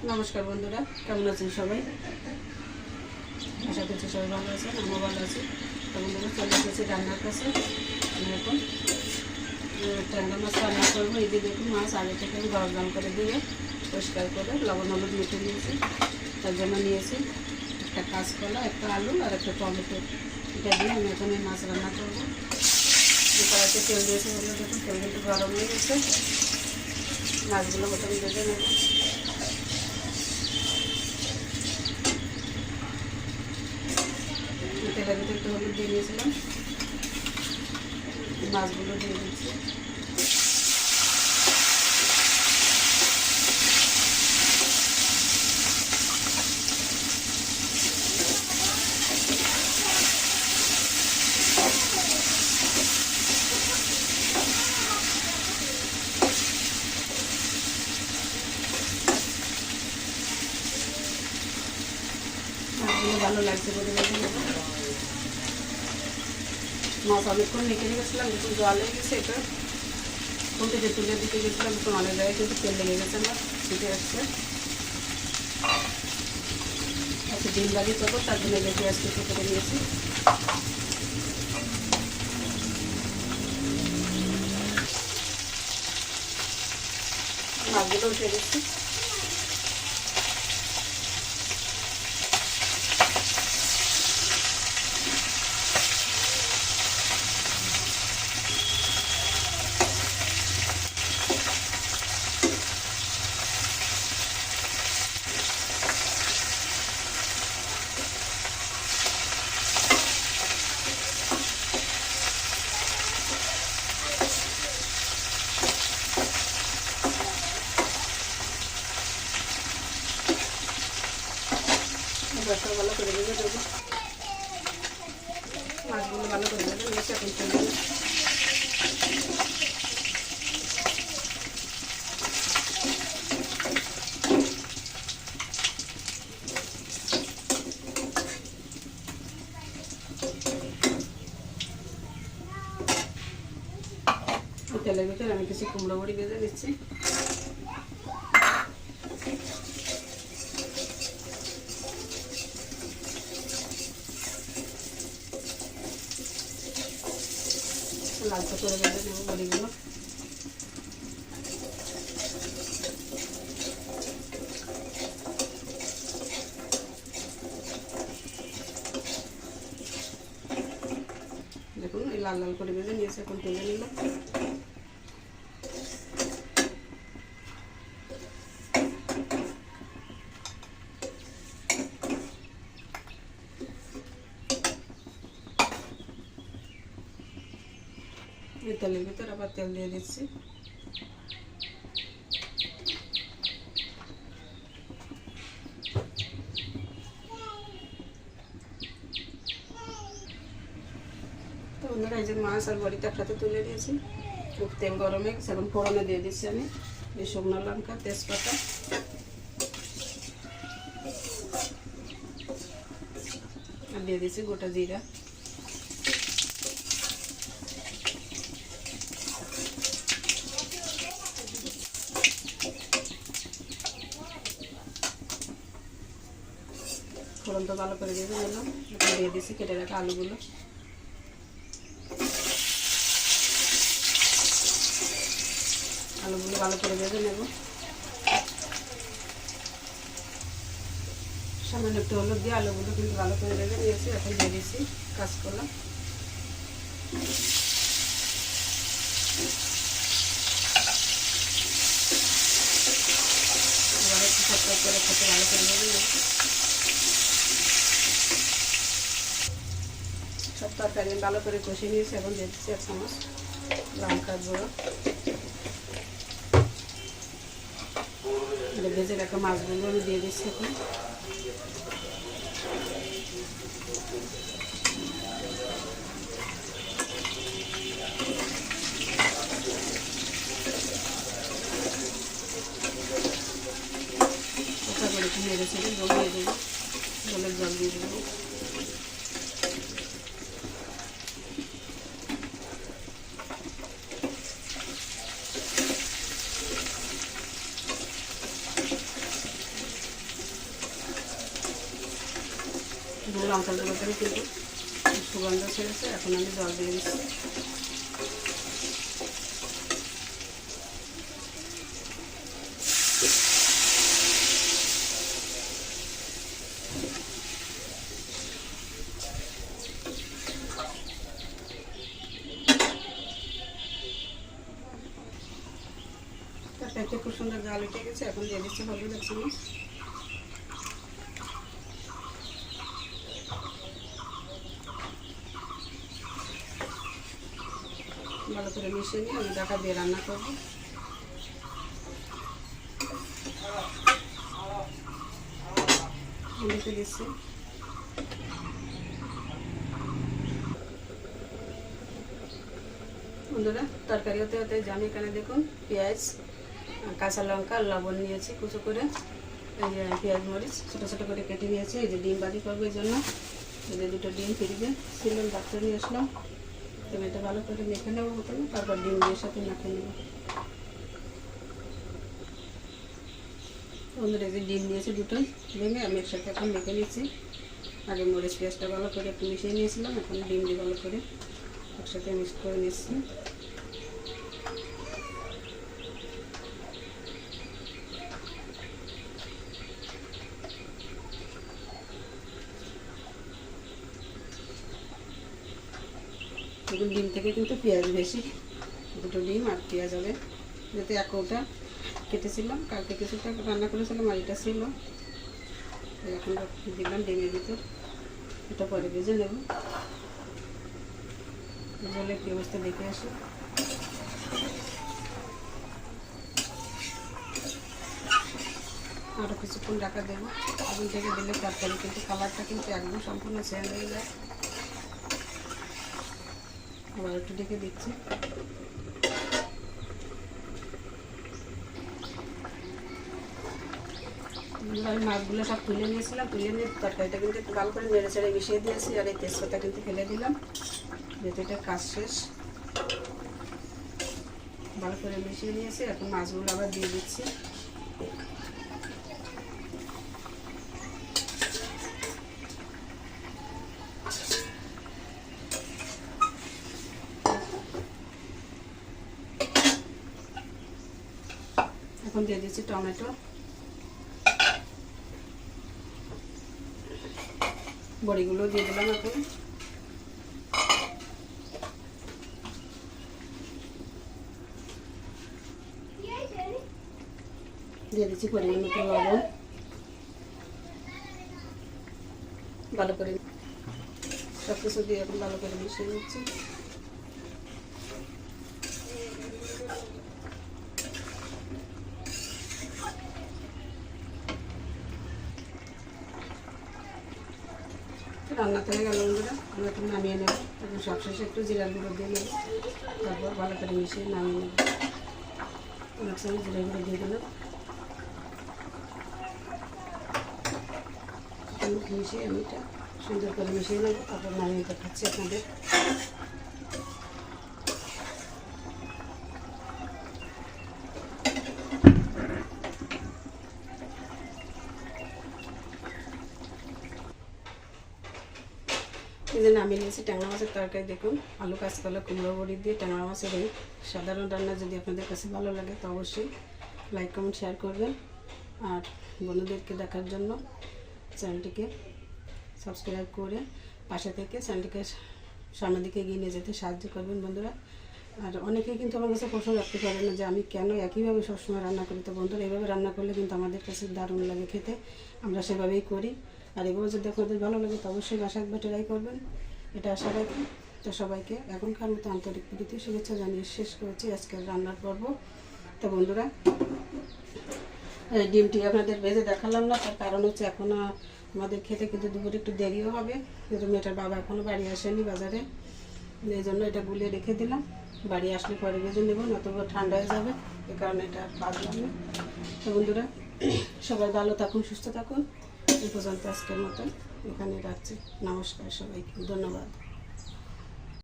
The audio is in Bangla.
নমস্কার বন্ধুরা, কেমন আছেন সবাই? আশা করছি সবাই ভালো আছেন, আমিও ভালো আছি। তো বন্ধুরা, চলে এসেছি রান্নার কাছে। আমি এখন ট্যাংরা মাছ রান্না করবো। এই যে দেখুন, মাছ আগে থেকে আমি গরম জল করে দিয়ে পরিষ্কার করে লবণ হলুদ মেখে নিয়েছি। তার জন্য নিয়েছি একটা কাঁচকলা, একটা আলু আর একটা টমেটো। এটা দিয়ে আমি এখন এই মাছ রান্না করবো। কড়াইতে তেল দিয়েছি বলে দেখুন, তেল কিন্তু গরম হয়ে গেছে। মাছগুলো প্রথমে ভেজে নেব। তেলের ভিতরে একটু হলুদ দিয়ে দিয়েছিলাম, মাছগুলো দিয়ে দিচ্ছি। মাছগুলো ভালো লাগছে বলে ভেজে নেব। মাছ অনেকক্ষণ রেখে রেখেছিলাম, একটু জল হয়ে গেছে। এটা খুঁটিতে তুলে দিতে গেছিলাম, একটু অনেক জায়গায় কিন্তু তেল লেগে গেছে, আমার ছিটে আসছে। আচ্ছা, ডিম বাজি করবো, তার জন্য বেশি আজকে করে নিয়েছি। মাছগুলো উঠে দিচ্ছি। মশলা ভালো করে ভেজে দেবো। মাছগুলো ভালো করে ভেজে নিয়েছি, এখন চলবে। তেলের ভিতরে আমি কিছু কুমড়ো বড়ি ভেজে নিচ্ছি। লালচে করে ভেজে নেব বড়িগুলো। দেখুন, এই লাল লাল করে ভেজে নিয়েছে, এখন তুলে নিলাম। এই তেলের ভিতরে আবার তেল দিয়ে দিচ্ছি। তো বন্ধুরা, এই যে মাছ আর বড়িটা একসাথে তুলে দিয়েছি। খুব তেল গরম হয়ে গেছে, এখন ফোড়নে দিয়ে দিচ্ছি আমি এই শুকনো লঙ্কা, তেজপাতা আর দিয়ে দিচ্ছি গোটা জিরা। ফোড়ন তো ভালো করে দিয়ে দিলাম, এখন দিয়ে দিচ্ছি কেটে রাখা আলুগুলো। আলুগুলো ভালো করে ভেজে নেব। সামান্য একটু হলুদ দিয়ে আলুগুলো কিন্তু ভালো করে ভেজে নিয়েছি। এখন দিয়ে দিচ্ছি কাঁচকলা। এবার একটু সবটাই করে খেতে ভালো করে ভেজে নেব। সব তরকারি ভালো করে কষিয়ে নিয়েছি। এখন দিয়ে দিচ্ছি 1 চামচ লঙ্কার গুঁড়ো। ভেজে রাখা মাছগুলো আমি দিয়ে দিচ্ছি এখন। কোথা করে একটু নেড়ে ছেড়ে জল দিয়ে দেবো, জলের জল দিয়ে দেবো। লঙ্কা গুঁড়ো করে কিন্তু সুগন্ধ ছেড়েছে। এখন আমি জল দিয়ে দিচ্ছি। তরকারিতে খুব সুন্দর জাল উঠে গেছে। এখন দিয়ে দিচ্ছি হলুদ এক চামচ। ভালো করে মিশিয়ে নিয়ে আমি ঢাকা দিয়ে রান্না করবো। দিতে দিচ্ছি। বন্ধুরা তরকারি হতে হতে আমি এখানে দেখুন পেঁয়াজ, কাঁচা লঙ্কা আর লবণ নিয়েছি কুচো করে। এই যে পেঁয়াজ মরিচ ছোটো ছোটো করে কেটে নিয়েছি। এই যে ডিম বাজি করবো, এই জন্য এই যে 2টো ডিম ফ্রিজে ছিল, ডাক্তার নিয়ে আসলাম। তো এটা ভালো করে মেখে নেবো প্রথমে, তারপর ডিম দিয়ে সাথে মেখে নেবো। বন্ধুরা এই যে ডিম নিয়েছি 2টো ভেঙে আমি একসাথে এখন মেখে নিয়েছি। আগে মরিচ পেঁয়াজটা ভালো করে একটু মিশিয়ে নিয়েছিলাম, এখন ডিম দিয়ে ভালো করে একসাথে মিক্স করে নিচ্ছি। ডিম থেকে কিন্তু পেঁয়াজ বেশি, 2টো ডিম আর পেঁয়াজ হবে। যাতে 1 কৌটা কেটেছিলাম, কালকে কিছুটা রান্না করেছিলাম আর এটা ছিল। এখন দিলাম ডিমের ভিতর, এটা পরে ভেজে নেব। জলে কি অবস্থা দেখে আসি। আরও কিছুক্ষণ ঢাকা দেবো। আগুন থেকে দিলে তরকারি কিন্তু কালারটা কিন্তু একদম সম্পূর্ণ চেঞ্জ হয়ে যায়। আবার একটু ঢেকে দিচ্ছি। আমি মাছগুলো সব তুলে নিয়েছিলাম, তুলে নিয়ে তরকারিটা কিন্তু একটু ভালো করে নেড়ে চেড়ে মিশিয়ে দিয়েছি। আর এই তেজপাতা কিন্তু ফেলে দিলাম, যেহেতু এটা কাজ শেষ। ভালো করে মিশিয়ে নিয়েছি, এখন মাছগুলো আবার দিয়ে দিচ্ছি। এখন দিয়ে দিচ্ছি টমেটো, বড়িগুলো দিয়ে দিলাম। এখন দিয়ে দিচ্ছি পরিমাণ মতো লবণ। ভালো করে সব কিছু দিয়ে এখন ভালো করে মিশিয়ে নিচ্ছি। রান্না হয়ে গেল বন্ধুরা, আমি এখন নামিয়ে নেব। এখন সবশেষে একটু জিরার গুঁড়ো দিয়ে নেব, তারপর ভালো করে মিশিয়ে নামিয়ে নেব। অনেক সময় জিরা গুঁড়ো দিয়ে দিলাম, মিশিয়ে আমি এটা সুন্দর করে মিশিয়ে নেব। তারপর নামিয়ে দেখাচ্ছি আপনাদের। এই যে নামিয়ে নিয়েছি ট্যাংরা মাছের তরকারি। দেখুন আলু, কাঁচকলা, কুমড়ো বড়ি দিয়ে ট্যাংরা মাছের এই সাধারণ রান্না যদি আপনাদের কাছে ভালো লাগে তো অবশ্যই লাইক কমেন্ট শেয়ার করবেন। আর বন্ধুদেরকে দেখার জন্য চ্যানেলটিকে সাবস্ক্রাইব করে পাশে থেকে চ্যানেলটিকে সামনের দিকে এগিয়ে নিয়ে যেতে সাহায্য করবেন বন্ধুরা। আর অনেকেই কিন্তু আমার কাছে প্রশ্ন রাখতে পারেন না যে আমি কেন একইভাবে সবসময় রান্না করি। তো বন্ধুরা এইভাবে রান্না করলে কিন্তু আমাদের কাছে দারুণ লাগে খেতে, আমরা সেভাবেই করি। আর এগুলো যদি আপনাদের ভালো লাগে তো অবশ্যই বাসায় একবার ট্রাই করবেন, এটা আশা রাখি। তো সবাইকে এখনকার মতো আন্তরিক প্রীতি শুভেচ্ছা জানিয়ে শেষ করেছি আজকের রান্নার পর্ব। তো বন্ধুরা ডিমটি আপনাদের ভেজে দেখালাম না, তার কারণ হচ্ছে এখন আমাদের খেতে কিন্তু দুপুরে একটু দেরিও হবে, যেহেতু মেয়েটার বাবা এখনও বাড়ি আসেনি বাজারে, এই জন্য এটা গুলিয়ে রেখে দিলাম। বাড়ি আসলে পরে ভেজে নেব, নতুবা ঠান্ডা হয়ে যাবে, এ কারণে এটা বাজলাম না। তো বন্ধুরা সবাই ভালো থাকুন, সুস্থ থাকুন। এই পর্যন্ত আজকের মতন এখানে রাখছি। নমস্কার সবাইকে, ধন্যবাদ।